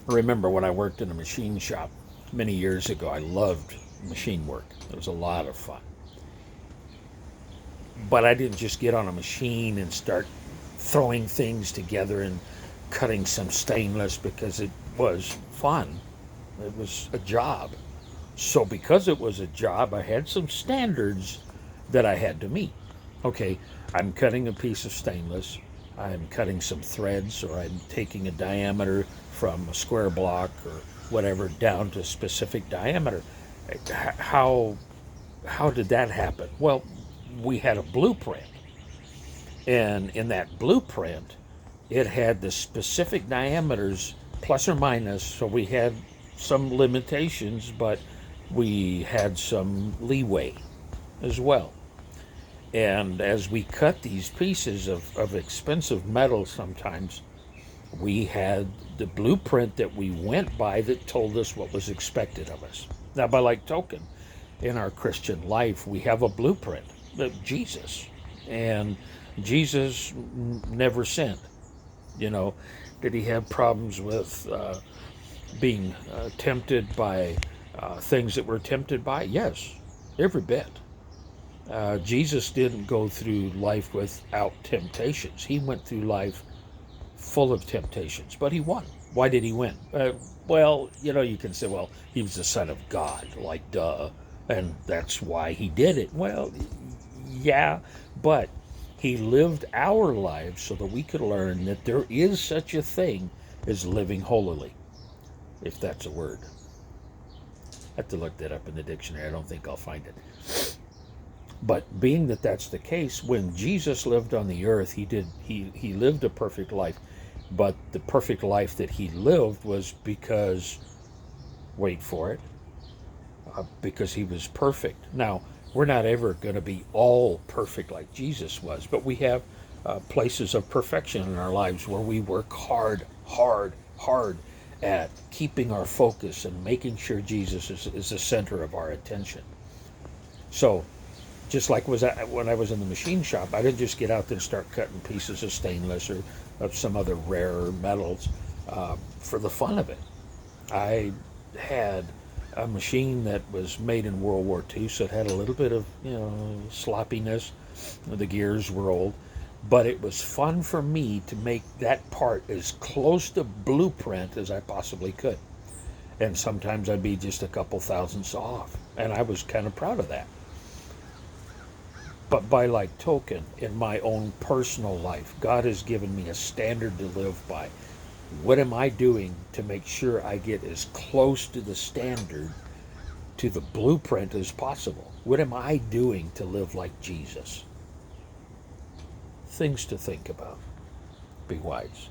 I remember when I worked in a machine shop many years ago, I loved machine work. It was a lot of fun. But I didn't just get on a machine and start throwing things together and cutting some stainless because it was fun. It was a job. So, because it was a job, I had some standards that I had to meet. Okay, I'm cutting a piece of stainless, I'm cutting some threads, or I'm taking a diameter from a square block or whatever down to a specific diameter. How, how did that happen? Well, we had a blueprint, and in that blueprint, it had the specific diameters plus or minus, so we had some limitations, but we had some leeway as well. And as we cut these pieces of expensive metal, sometimes we had the blueprint that we went by that told us what was expected of us. Now, by like token, in our Christian life, we have a blueprint, Jesus. And Jesus never sinned. You know, did he have problems with being tempted by things that we're tempted by? Yes, every bit. Jesus didn't go through life without temptations. He went through life full of temptations, but he won. Why did he win? Well, you can say, well, he was the son of God, like duh, and that's why he did it. Well, yeah, but he lived our lives so that we could learn that there is such a thing as living holily, if that's a word. I have to look that up in the dictionary. I don't think I'll find it. But being that that's the case, when Jesus lived on the earth, he lived a perfect life. But the perfect life that he lived was because, wait for it, because he was perfect. Now, we're not ever going to be all perfect like Jesus was, but we have places of perfection in our lives where we work hard, hard, hard at keeping our focus and making sure Jesus is the center of our attention. So, just like when I was in the machine shop, I didn't just get out there and start cutting pieces of stainless or of some other rarer metals for the fun of it. I had a machine that was made in World War II, so it had a little bit of sloppiness. The gears were old, but it was fun for me to make that part as close to blueprint as I possibly could. And sometimes I'd be just a couple thousandths off, and I was kind of proud of that. But by like token, in my own personal life, God has given me a standard to live by. What am I doing to make sure I get as close to the standard, to the blueprint as possible? What am I doing to live like Jesus? Things to think about. Be wise.